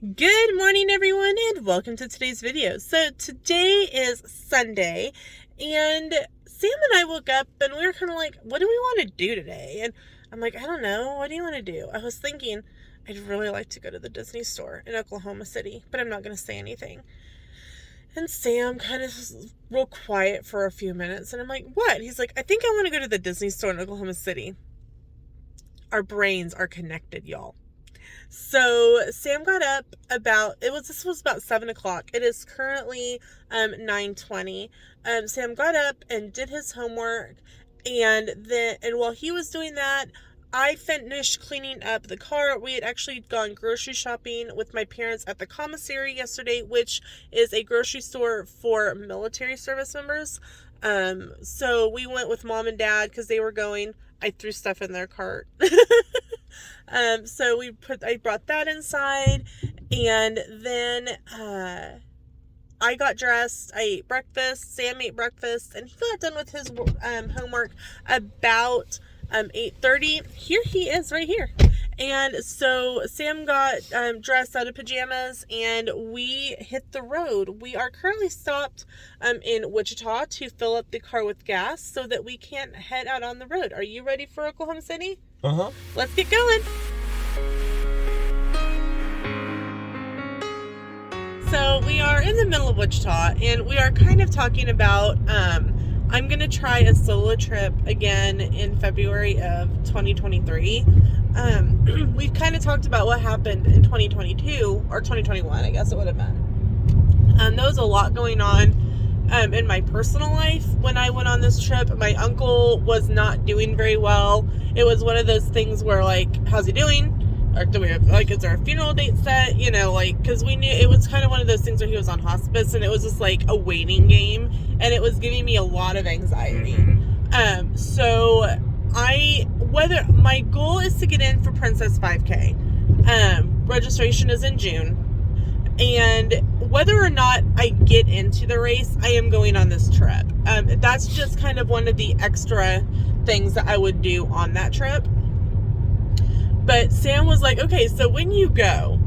Good morning, everyone, and welcome to today's video. So today is Sunday, and Sam and I woke up and we were kind of like, what do we want to do today? And I'm like, I don't know. What do you want to do? I was thinking I'd really like to go to the Disney store in Oklahoma City, but I'm not going to say anything. And Sam kind of was real quiet for a few minutes, and I'm like, what? And he's like, I think I want to go to the Disney store in Oklahoma City. Our brains are connected, y'all. So Sam got up this was about 7 o'clock. It is currently 9:20. Sam got up and did his homework, and while he was doing that, I finished cleaning up the car. We had actually gone grocery shopping with my parents at the commissary yesterday, which is a grocery store for military service members. So we went with mom and dad because they were going. I threw stuff in their cart. So I brought that inside, and then I got dressed. I ate breakfast. Sam ate breakfast, and he got done with his homework about 8:30. Here he is, right here. And so Sam got dressed out of pajamas, and we hit the road. We are currently stopped in Wichita to fill up the car with gas so that we can head out on the road. Are you ready for Oklahoma City? Uh-huh. Let's get going. So we are in the middle of Wichita, and we are kind of talking about I'm going to try a solo trip again in February of 2023. We've kind of talked about what happened in 2022, or 2021, I guess it would have been. There was a lot going on in my personal life when I went on this trip. My uncle was not doing very well. It was one of those things where, like, how's he doing? Or do we have, like, is there a funeral date set? You know, like, because we knew it was kind of one of those things where he was on hospice, and it was just like a waiting game, and it was giving me a lot of anxiety. So my goal is to get in for Princess 5K. Registration is in June, and whether or not I get into the race, I am going on this trip. That's just kind of one of the extra things that I would do on that trip. But Sam was like, okay, so when you go,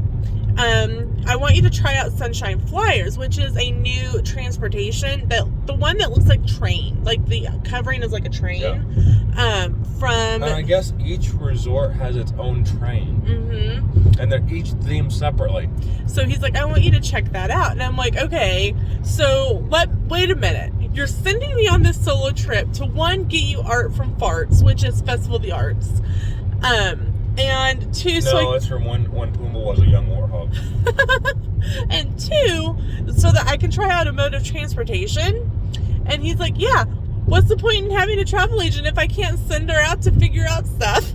I want you to try out Sunshine Flyers, which is a new transportation, the one that looks like train, like the covering is like a train. Yeah. And I guess each resort has its own train. Mm-hmm. And they're each themed separately. So he's like, I want you to check that out. And I'm like, okay, so wait a minute. You're sending me on this solo trip to, one, get you art from Farts, which is Festival of the Arts. And two, it's from when Pumbaa was a young warthog. And two, so that I can try out a mode of transportation. And he's like, yeah, what's the point in having a travel agent if I can't send her out to figure out stuff?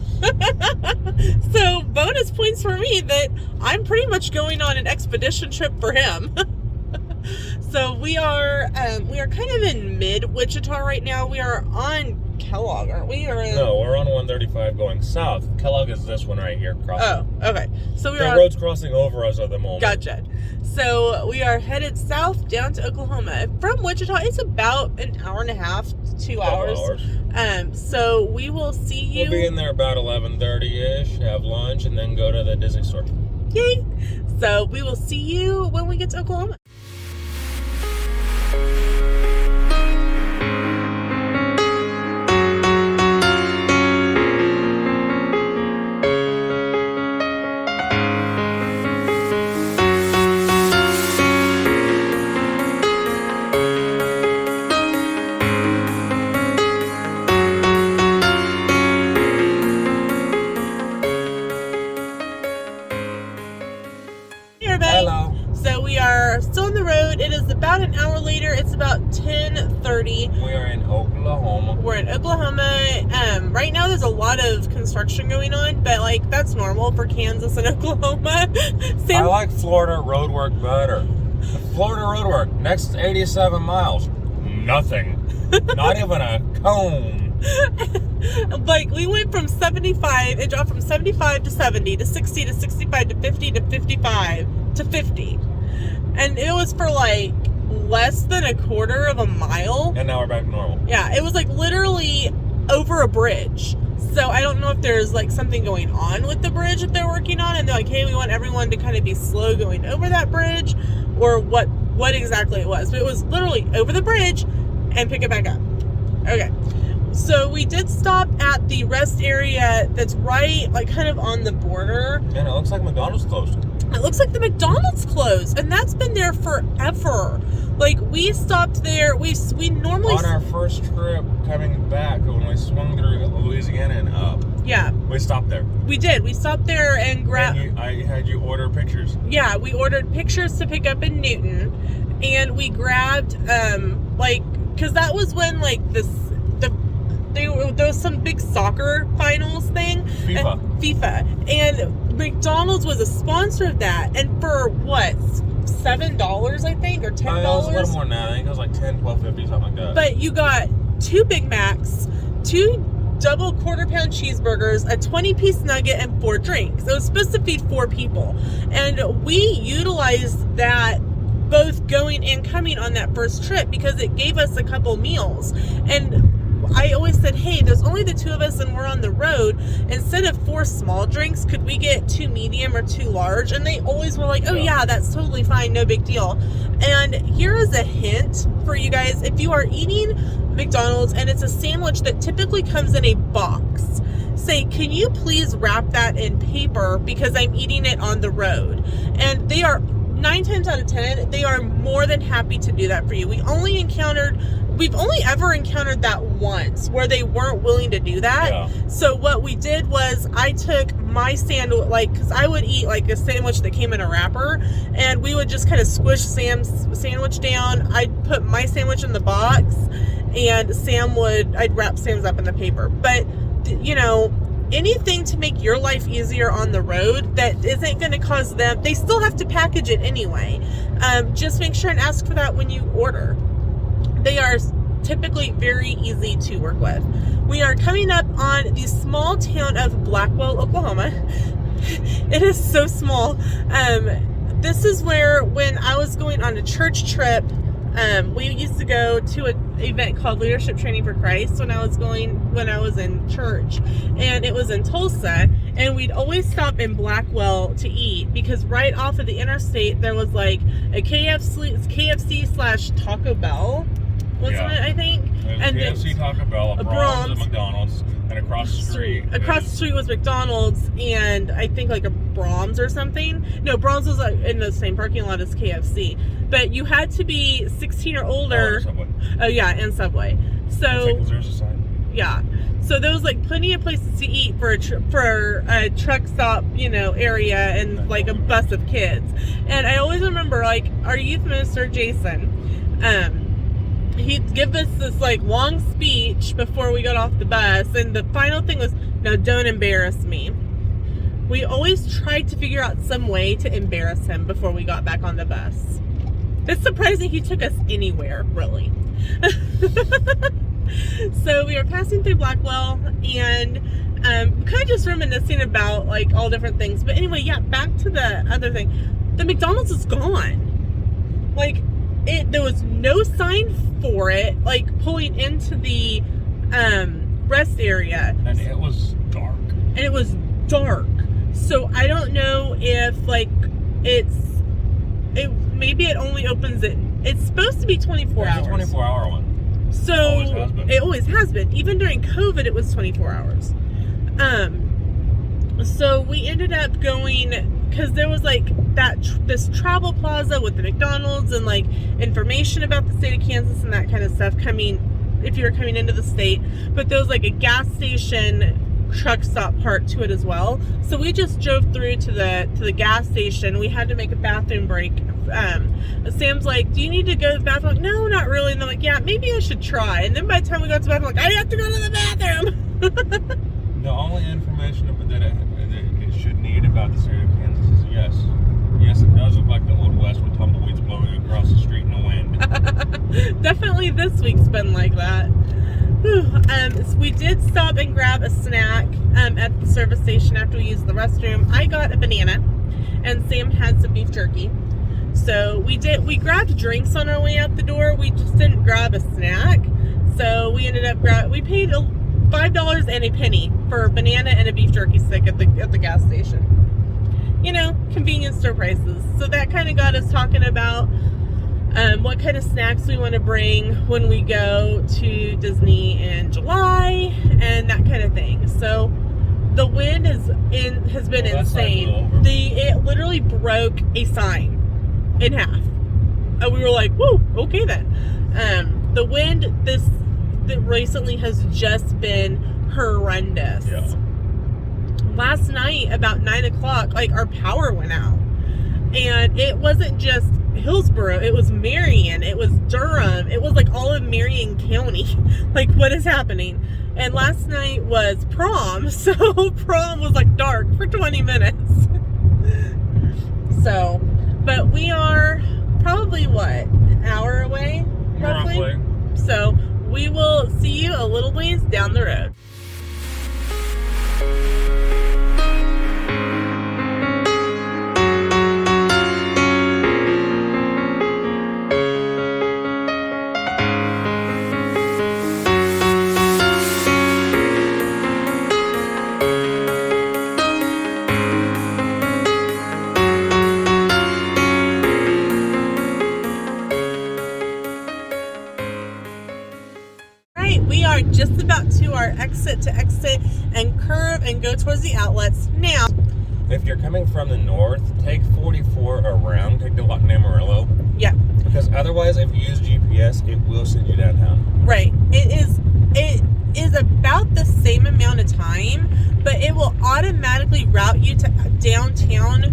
So bonus points for me that I'm pretty much going on an expedition trip for him. So we are kind of in mid-Wichita right now. We are on Kellogg, aren't we? No, we're on 135 going south. Kellogg is this one right here crossing. Oh, okay. So the road's crossing over us at the moment. Gotcha. So we are headed south down to Oklahoma. From Wichita, it's about an hour and a half, 2 hours. So we will see you. We'll be in there about 11:30-ish, have lunch, and then go to the Disney store. Yay! So we will see you when we get to Oklahoma. Hello. So we are still on the road. It is about an hour later. It's about 10:30. We are in Oklahoma. We're in Oklahoma. Right now there's a lot of construction going on, but like that's normal for Kansas and Oklahoma. I like Florida road work better. Florida road work, next 87 miles, nothing. Not even a cone. Like we went from 75, it dropped from 75 to 70 to 60 to 65 to 50 to 55 to 50. And it was for like less than a quarter of a mile. And now we're back to normal. Yeah, it was like literally over a bridge. So I don't know if there's like something going on with the bridge that they're working on, and they're like, hey, we want everyone to kind of be slow going over that bridge, or what exactly it was. But it was literally over the bridge and pick it back up. Okay. So we did stop at the rest area that's right, like kind of on the border. And it looks like McDonald's closed. It looks like the McDonald's closed, and that's been there forever. Like, we stopped there. We normally... On our first trip coming back, when we swung through Louisiana and up. Yeah. We stopped there. We did. We stopped there and grabbed... I had you order pictures. Yeah, we ordered pictures to pick up in Newton, and we grabbed, because that was when, like, there was some big soccer finals thing. FIFA. And McDonald's was a sponsor of that. And for what? $7, I think, or $10? It was a little more than that. I think it was like $10, $12.50, something like that. But you got 2 Big Macs, 2 double quarter-pound cheeseburgers, a 20-piece nugget, and 4 drinks. It was supposed to feed 4 people. And we utilized that both going and coming on that first trip because it gave us a couple meals. And I always said, hey, there's only the 2 of us and we're on the road. Instead of 4 small drinks, could we get 2 medium or 2 large? And they always were like, oh yeah, that's totally fine, no big deal. And here is a hint for you guys. If you are eating McDonald's and it's a sandwich that typically comes in a box, say, can you please wrap that in paper because I'm eating it on the road? And they are 9 times out of 10, they are more than happy to do that for you. We've only ever encountered that once where they weren't willing to do that. Yeah. So what we did was I took my sandwich, because I would eat like a sandwich that came in a wrapper, and we would just kind of squish Sam's sandwich down. I'd put my sandwich in the box, and I'd wrap Sam's up in the paper. But, anything to make your life easier on the road that isn't going to cause them, they still have to package it anyway. Just make sure and ask for that when you order. They are typically very easy to work with. We are coming up on the small town of Blackwell, Oklahoma. It is so small. This is where, when I was going on a church trip, we used to go to an event called Leadership Training for Christ when I was in church, and it was in Tulsa, and we'd always stop in Blackwell to eat because right off of the interstate there was like a KFC / Taco Bell, wasn't it? I think. And KFC, Taco Bell, a Brahms, a McDonald's, and across the street was McDonald's, and I think like a Brahms or something. No, Brahms was in the same parking lot as KFC. But you had to be 16 or older. Subway. Oh yeah, and Subway. So yeah, so there was like plenty of places to eat for a truck stop, area, and like a bus of kids. And I always remember, like, our youth minister Jason, he'd give us this like long speech before we got off the bus, and the final thing was, "No, don't embarrass me." We always tried to figure out some way to embarrass him before we got back on the bus. It's surprising he took us anywhere, really. So we were passing through Blackwell, and kind of just reminiscing about like all different things. But anyway, yeah, back to the other thing. The McDonald's is gone. Like, there was no sign for it, like pulling into the rest area. And it was dark. So I don't know if like maybe it only opens it's supposed to be 24 hours. It's a 24-hour one. So it always has been. Even during COVID, it was 24 hours. So we ended up going, because there was like this travel plaza with the McDonald's and like information about the state of Kansas and that kind of stuff if you were coming into the state. But there was like a gas station truck stop part to it as well. So we just drove through to the gas station. We had to make a bathroom break. Sam's like, do you need to go to the bathroom? Like, no, not really. And I'm like, yeah, maybe I should try. And then by the time we got to the bathroom, I'm like, I have to go to the bathroom. The only information that it should need about the state of Kansas is yes, it does look like the Old West with tumbleweeds blowing across the street in the wind. Definitely this week's been like that. So we did stop and grab a snack at the service station after we used the restroom. I got a banana, and Sam had some beef jerky. So we grabbed drinks on our way out the door. We just didn't grab a snack. So we ended up we paid $5 and a penny for a banana and a beef jerky stick at the gas station. You know, convenience store prices. So that kind of got us talking about what kind of snacks we want to bring when we go to Disney in July and that kind of thing. So the wind has been insane. It literally broke a sign in half. And we were like, whoa, okay then. The wind that recently has just been horrendous. Yeah. Last night about 9 o'clock, like, our power went out. And it wasn't just Hillsborough, it was Marion, it was Durham, it was like all of Marion County. Like, what is happening? And last night was prom, so prom was like dark for 20 minutes. So, but we are probably an hour away, roughly. So we will see you a little ways down the road. We are just about to our exit and curve and go towards the outlets now. If you're coming from the north, take 44 around, take the Latin Amarillo. Yeah. Because otherwise, if you use GPS, it will send you downtown. Right. It is about the same amount of time, but it will automatically route you to downtown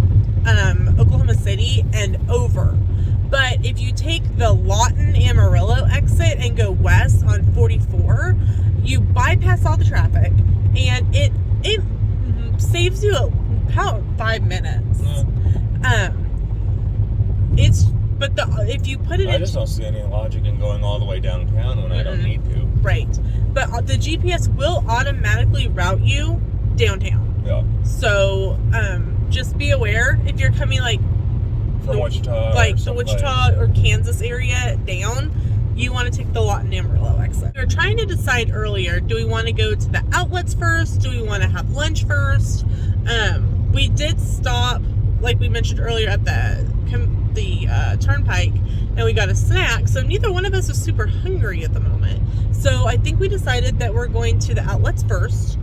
Oklahoma City and over. But if you take the Lawton Amarillo exit and go west on 44, you bypass all the traffic, and it saves you about 5 minutes. If you put it I just don't see any logic in going all the way downtown when I don't need to. Right. But the GPS will automatically route you downtown. Yeah. So just be aware if you're coming from Wichita, like the Wichita or Kansas area down, you want to take the Lawton Amarillo exit. We were trying to decide earlier, do we want to go to the outlets first? Do we want to have lunch first? We did stop, like we mentioned earlier, at the turnpike, and we got a snack. So neither one of us is super hungry at the moment. So I think we decided that we're going to the outlets first.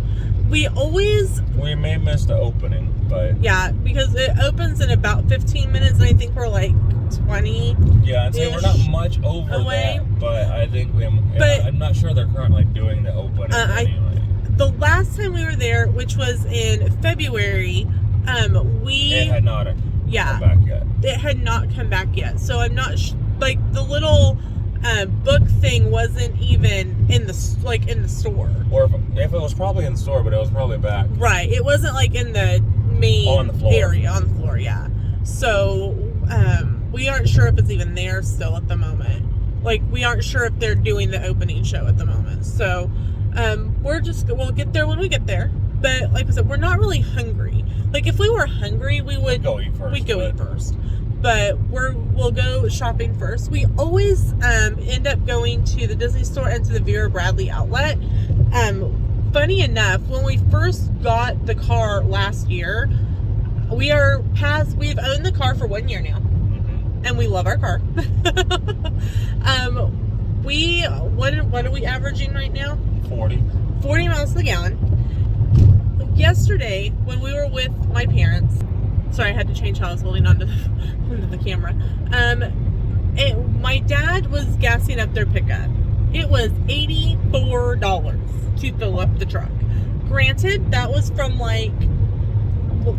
We may miss the opening, but yeah, because it opens in about 15 minutes, and I think we're like 20. Yeah, I'd say we're not much over away, that, but I think I'm not sure they're currently doing the opening anyway. The last time we were there, which was in February, it had not come back yet. It had not come back yet, so I'm not the little book thing wasn't even in the store. Or if it was probably in the store, but it was probably back. Right. It wasn't like in the main area on the floor, yeah. So we aren't sure if it's even there still at the moment. Like, we aren't sure if they're doing the opening show at the moment. So we'll get there when we get there. But like I said, we're not really hungry. Like, if we were hungry, we'd go eat first. But we'll go shopping first. We always end up going to the Disney store and to the Vera Bradley outlet. Funny enough, when we first got the car last year, we've owned the car for 1 year now. And we love our car. What are we averaging right now? 40 miles to the gallon. Yesterday, when we were with my parents, sorry, I had to change how I was holding onto the camera. My dad was gassing up their pickup. It was $84 to fill up the truck. Granted, that was from but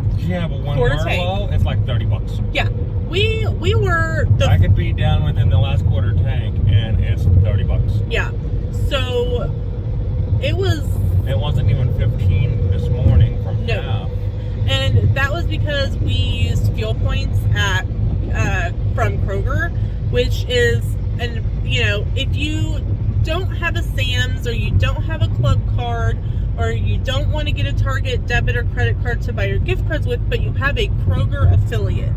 when we're low, it's like $30. Yeah, we were. I could be down within the last quarter tank, and it's $30. Yeah, so it was. It wasn't even 15 this morning from half. And that was because we used fuel points from Kroger, which is, if you don't have a Sam's, or you don't have a club card, or you don't want to get a Target debit or credit card to buy your gift cards with, but you have a Kroger affiliate,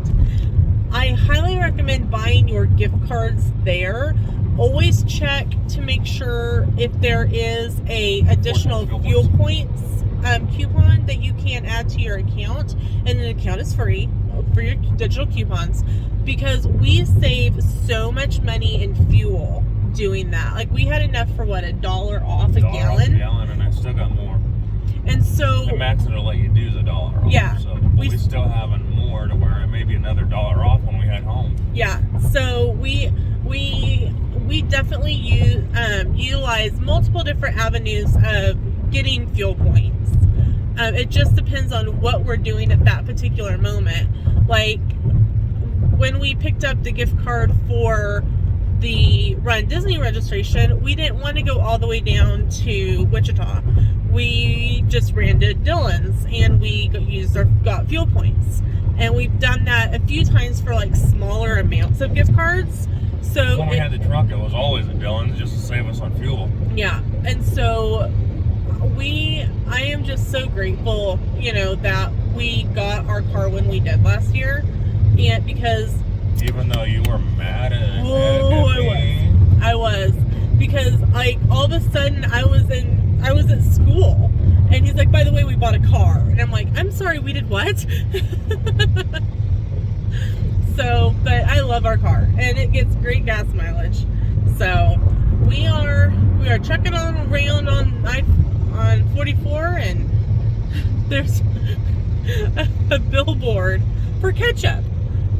I highly recommend buying your gift cards there, always check to make sure if there is a additional fuel points coupon that you can add to your account, and the account is free for your digital coupons, because we save so much money in fuel doing that. Like, we had enough for what, $1 off a gallon? And I still got more. And so the max that'll let you do is $1 off. Yeah. So we still having more to where it may be another $1 off when we head home. Yeah. So we definitely utilize multiple different avenues of getting fuel points. It just depends on what we're doing at that particular moment. Like, when we picked up the gift card for the Run Disney registration, we didn't want to go all the way down to Wichita. We just ran to Dillon's and we got fuel points. And we've done that a few times for like smaller amounts of gift cards. So when we had the truck, it was always at Dillon's just to save us on fuel. Yeah. And so I am just so grateful, that we got our car when we did last year. And because even though you were mad at I was. Because like all of a sudden I was at school and he's like, by the way, we bought a car. And I'm like, I'm sorry, we did what? So, but I love our car and it gets great gas mileage. So we are trucking on around on 44, and there's a billboard for ketchup,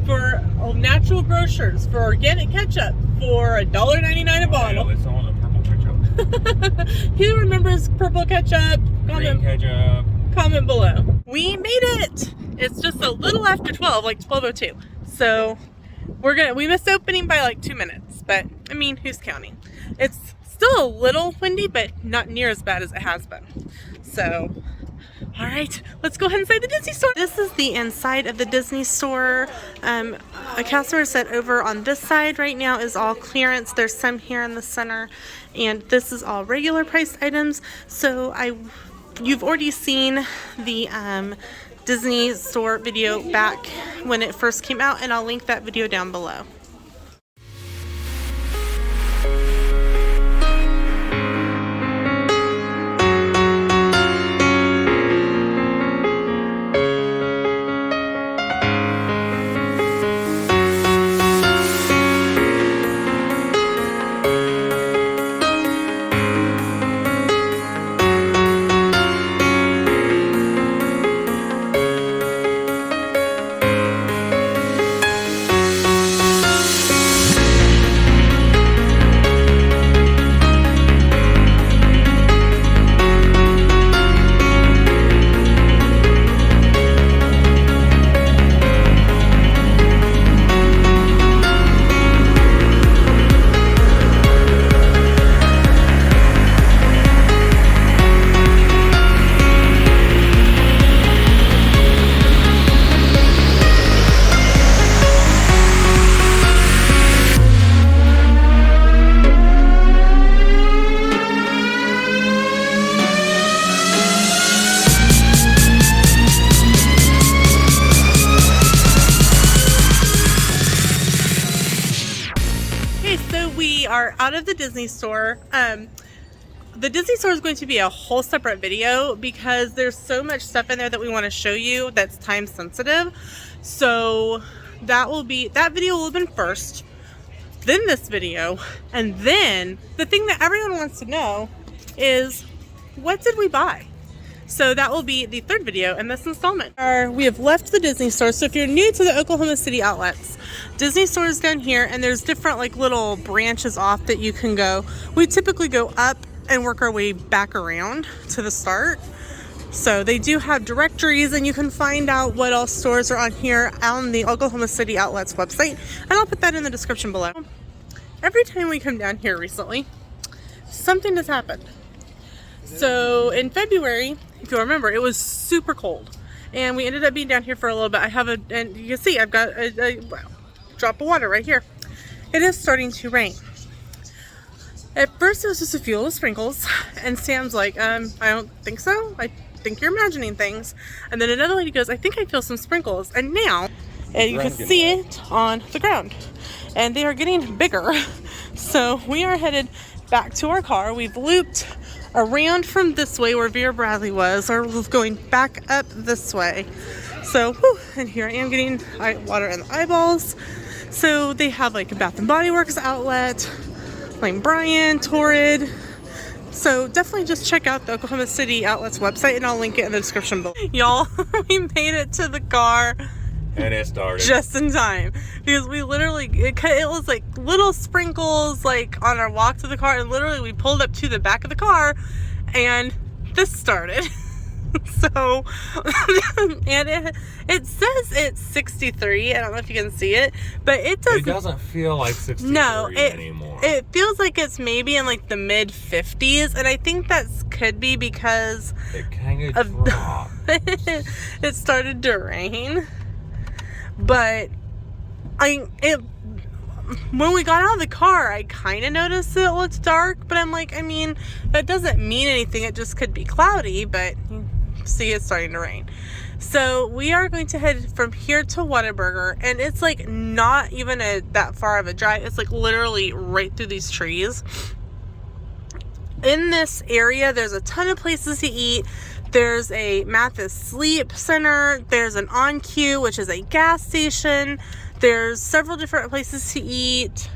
for natural grocers, for organic ketchup, for $1.99 a bottle. Yeah, they sell the purple ketchup. Who remembers purple ketchup? Green ketchup. Comment below. We made it! It's just a little after 12, like 12:02. So we missed opening by like 2 minutes, but I mean, who's counting? It's still a little windy, but not near as bad as it has been. So, all right, let's go ahead inside the Disney store. This is the inside of the Disney store. A customer said over on this side right now is all clearance. There's some here in the center, and this is all regular priced items. So you've already seen the Disney store video back when it first came out, and I'll link that video down below. Are out of the Disney store. The Disney store is going to be a whole separate video because there's so much stuff in there that we want to show you that's time sensitive. So that video will have been first, then this video, and then the thing that everyone wants to know is, what did we buy? So that will be the third video in this installment. We have left the Disney store. So if you're new to the Oklahoma City outlets, Disney store is down here, and there's different like little branches off that you can go. We typically go up and work our way back around to the start. So they do have directories, and you can find out what all stores are on here on the Oklahoma City outlets website, and I'll put that in the description below. Every time we come down here recently, something has happened. So in February, if you'll remember, it was super cold, and we ended up being down here for a little bit. And you can see I've got a drop of water right here. It is starting to rain. At first it was just a few little sprinkles, and Sam's like, I don't think so. I think you're imagining things. And then another lady goes, I think I feel some sprinkles. And now, and you can see it on the ground, and they are getting bigger. So we are headed back to our car. We've looped around from this way where Vera Bradley was, or we're going back up this way. So, and here I am getting water in the eyeballs. So they have like a Bath and Body Works outlet, Lane Bryant, Torrid. So definitely just check out the Oklahoma City Outlets website, and I'll link it in the description below. Y'all, we made it to the car. And it started. Just in time. Because we literally, it was like little sprinkles like on our walk to the car, and literally we pulled up to the back of the car and this started. So, and it says it's 63. I don't know if you can see it, but it doesn't feel like 63 anymore. It feels like it's maybe in like the mid 50s, and I think that could be because it kind of dropped. It started to rain. But when we got out of the car, I kind of noticed that it looked dark, but I'm like, I mean, that doesn't mean anything. It just could be cloudy, but you see it's starting to rain. So we are going to head from here to Whataburger, and it's like not even that far of a drive. It's like literally right through these trees. In this area, there's a ton of places to eat. There's a Mathis Sleep Center. There's an On Q, which is a gas station. There's several different places to eat.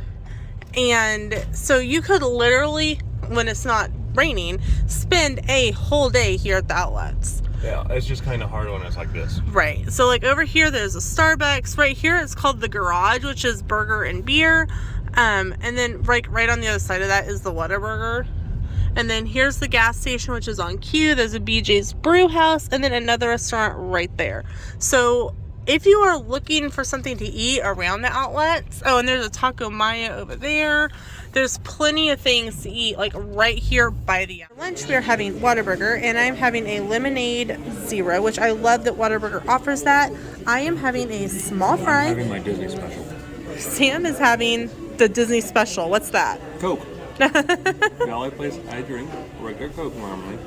And so you could literally, when it's not raining, spend a whole day here at the outlets. Yeah, it's just kind of hard when it's like this. Right. So like over here, there's a Starbucks. Right here, it's called The Garage, which is burger and beer. And then right on the other side of that is the Whataburger. And then here's the gas station, which is On Q. There's a BJ's Brew House, and then another restaurant right there. So if you are looking for something to eat around the outlets, and there's a Taco Maya over there. There's plenty of things to eat, like right here by the outlet. For lunch, we're having Whataburger, and I'm having a lemonade zero, which I love that Whataburger offers that. I am having a small fry. I'm having my Disney special. Sam is having the Disney special. What's that? Coke. The only place I drink regular Coke normally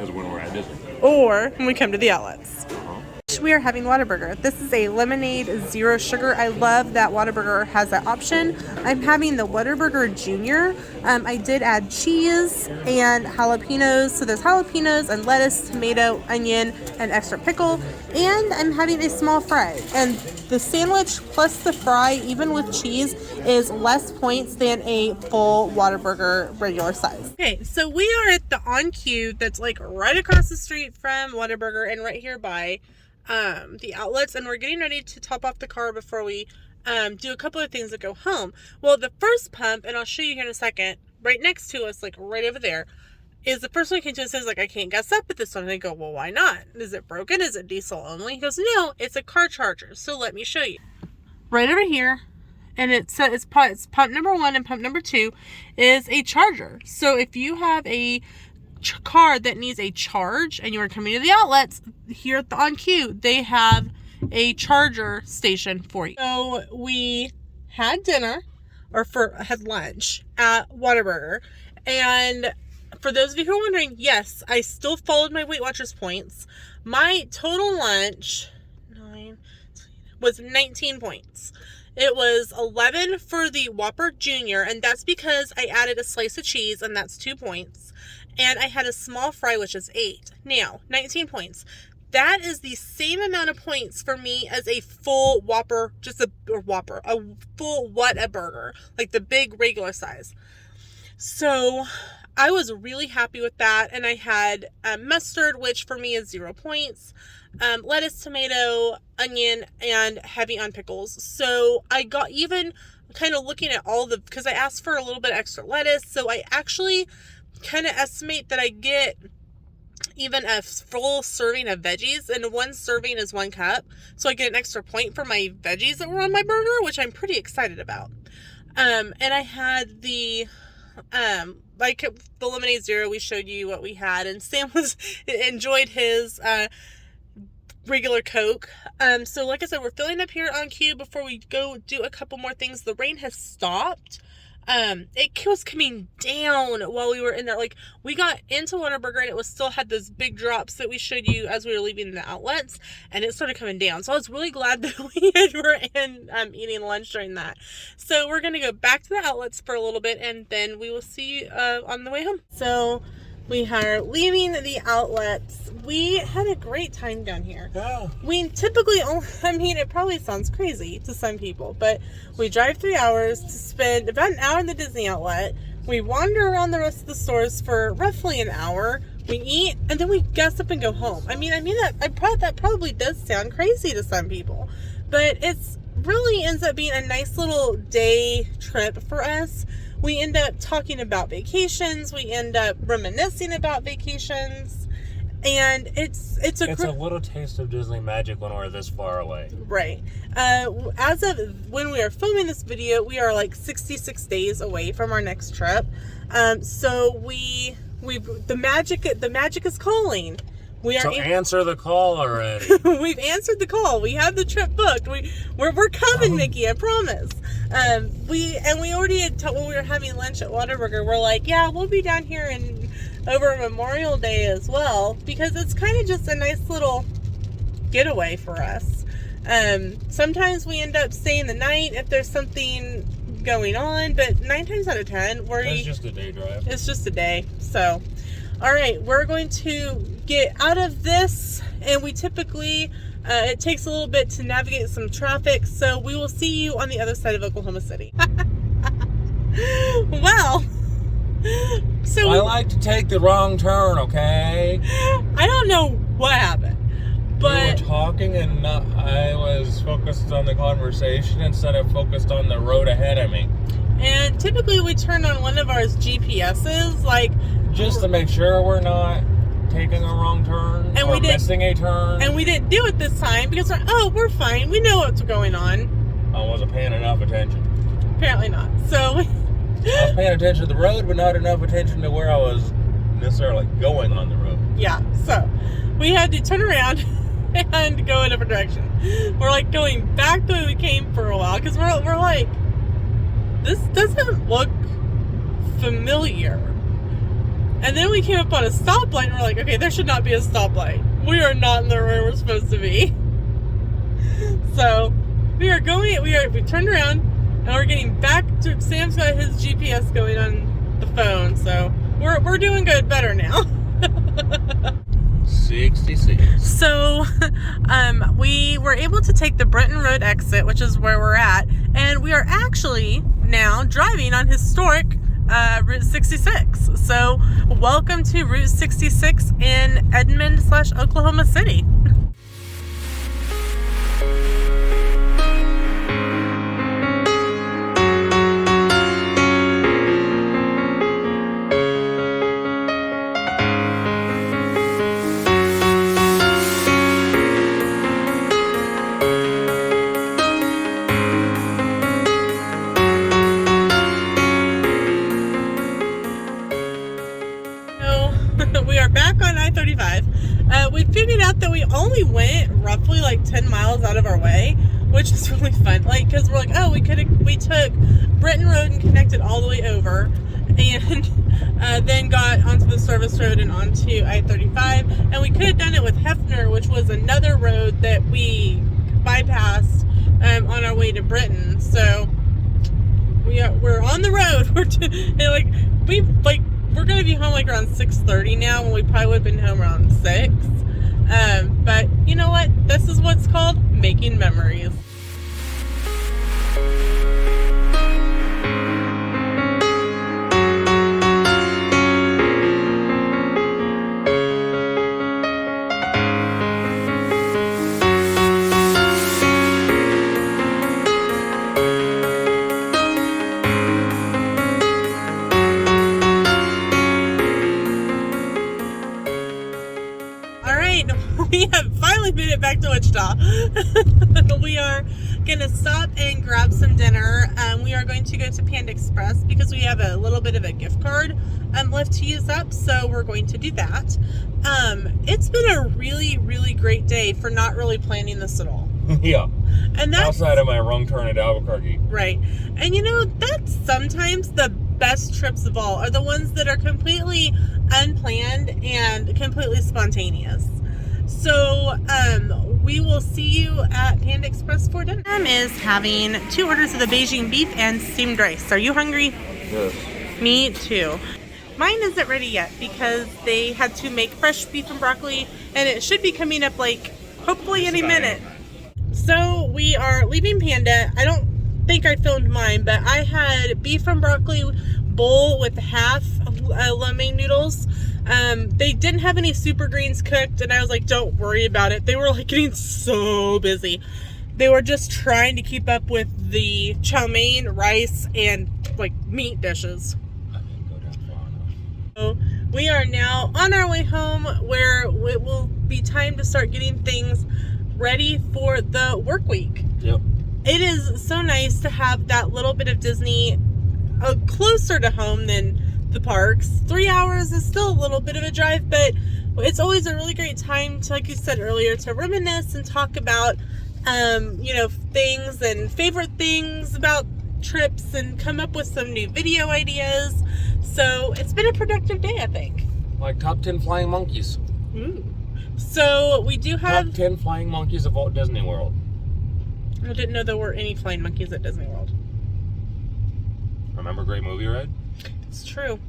is when we're at Disney. Or when we come to the outlets. Uh-huh. We are having Whataburger. This is a lemonade zero sugar. I love that Whataburger has that option. I'm having the Whataburger Junior. I did add cheese and jalapenos. So there's jalapenos and lettuce, tomato, onion, and extra pickle. And I'm having a small fry. And the sandwich plus the fry, even with cheese, is less points than a full Whataburger regular size. Okay, so we are at the On Q that's like right across the street from Whataburger and right here by the outlets, and we're getting ready to top off the car before we do a couple of things to go home. Well, the first pump, and I'll show you here in a second, right next to us, like right over there, is the first one who came to and says, like, I can't gas up at this one. And I go, well, why not? Is it broken? Is it diesel only? He goes, no, it's a car charger. So let me show you. Right over here, and it's pump number 1 and pump number 2 is a charger. So if you have a car that needs a charge and you are coming to the outlets, here at the On Q, they have a charger station for you. So we had dinner, or had lunch at Whataburger, and for those of you who are wondering, yes, I still followed my Weight Watchers points. My total lunch was 19 points. It was 11 for the Whopper Junior, and that's because I added a slice of cheese, and that's 2 points. And I had a small fry, which is 8. Now, 19 points. That is the same amount of points for me as a full Whopper, a full Whataburger, like the big regular size. So I was really happy with that. And I had mustard, which for me is 0 points, lettuce, tomato, onion, and heavy on pickles. So I got even kind of looking at because I asked for a little bit extra lettuce. So I actually kind of estimate that I get even a full serving of veggies, and 1 serving is 1 cup, so I get an extra point for my veggies that were on my burger, which I'm pretty excited about. And I had the lemonade zero. We showed you what we had, and Sam enjoyed his regular Coke. So like I said, we're filling up here on Q before we go do a couple more things. The rain has stopped. it was coming down while we were in there. Like, we got into Whataburger and it was still had those big drops that we showed you as we were leaving the outlets, and it started coming down. So I was really glad that we were in eating lunch during that. So we're gonna go back to the outlets for a little bit, and then we will see you on the way home. So we are leaving the outlets. We had a great time down here. Yeah. We typically only, I mean, it probably sounds crazy to some people, but we drive 3 hours to spend about an hour in the Disney outlet. We wander around the rest of the stores for roughly an hour. We eat, and then we gas up and go home. I mean that probably does sound crazy to some people, but it's really ends up being a nice little day trip for us. We end up talking about vacations. We end up reminiscing about vacations. And it's a little taste of Disney magic when we're this far away. Right. As of when we are filming this video, we are like 66 days away from our next trip. So the magic is calling. Answer the call already. We've answered the call. We have the trip booked. We're coming, Mickey. I promise. We already had when we were having lunch at Whataburger. We're like, yeah, we'll be down here over Memorial Day as well, because it's kind of just a nice little getaway for us. Sometimes we end up staying the night if there's something going on, but 9 times out of 10, it's just a day drive. It's just a day. So, all right, we're going to get out of this, and we typically it takes a little bit to navigate some traffic, so we will see you on the other side of Oklahoma City. Well, so I like to take the wrong turn, okay? I don't know what happened, but we were talking and I was focused on the conversation instead of focused on the road ahead of me. And typically we turn on one of our GPSs, like, just to make sure we're not taking a wrong turn or missing a turn. And we didn't do it this time because we're fine. We know what's going on. I wasn't paying enough attention. Apparently not. So I was paying attention to the road, but not enough attention to where I was necessarily going on the road. Yeah, so we had to turn around and go a different direction. We're like going back the way we came for a while because we're like, this doesn't look familiar. And then we came up on a stoplight and we're like, okay, there should not be a stoplight. We are not in the where we're supposed to be. So we turned around and we're getting back to, Sam's got his GPS going on the phone, so we're doing good, better now. 66. So we were able to take the Brenton Road exit, which is where we're at, and we are actually now driving on historic Route 66. So welcome to Route 66 in Edmond/Oklahoma City. We are back on I-35. We figured out that we only went roughly like 10 miles out of our way, which is really fun. Like, because we're like, oh, we took Brenton Road and connected all the way over, and then got onto the service road and onto I-35. And we could have done it with Hefner, which was another road that we bypassed on our way to Brenton. So we're on the road. We're going to be home like around 6:30 now, when we probably would have been home around 6. But you know what? This is what's called making memories. We have finally made it back to Wichita. We are going to stop and grab some dinner. We are going to go to Panda Express because we have a little bit of a gift card left to use up, so we're going to do that. It's been a really, really great day for not really planning this at all. Yeah. And that's outside of my wrong turn at Albuquerque. Right. And you know, that's sometimes the best trips of all are the ones that are completely unplanned and completely spontaneous. So, we will see you at Panda Express for dinner. Is having 2 orders of the Beijing beef and steamed rice. Are you hungry? Yes. Me too. Mine isn't ready yet because they had to make fresh beef and broccoli, and it should be coming up like hopefully any minute. So we are leaving Panda. I don't think I filmed mine, but I had beef and broccoli bowl with half lo mein noodles. They didn't have any super greens cooked, and I was like, don't worry about it. They were like getting so busy. They were just trying to keep up with the chow mein, rice, and like meat dishes. I didn't go down far enough. So we are now on our way home, where it will be time to start getting things ready for the work week. Yep. It is so nice to have that little bit of Disney closer to home than the parks. 3 hours is still a little bit of a drive, but it's always a really great time to, like you said earlier, to reminisce and talk about you know, things and favorite things about trips and come up with some new video ideas. So it's been a productive day, I think. Like top 10 flying monkeys. Ooh. So we do have top 10 flying monkeys of Walt Disney World. I didn't know there were any flying monkeys at Disney World. Remember Great Movie Ride? It's true.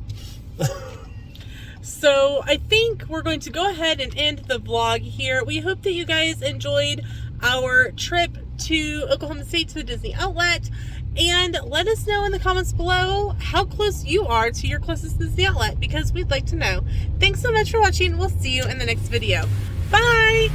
So I think we're going to go ahead and end the vlog here. We hope that you guys enjoyed our trip to Oklahoma State to the Disney Outlet. And let us know in the comments below how close you are to your closest Disney Outlet, because we'd like to know. Thanks so much for watching. We'll see you in the next video. Bye!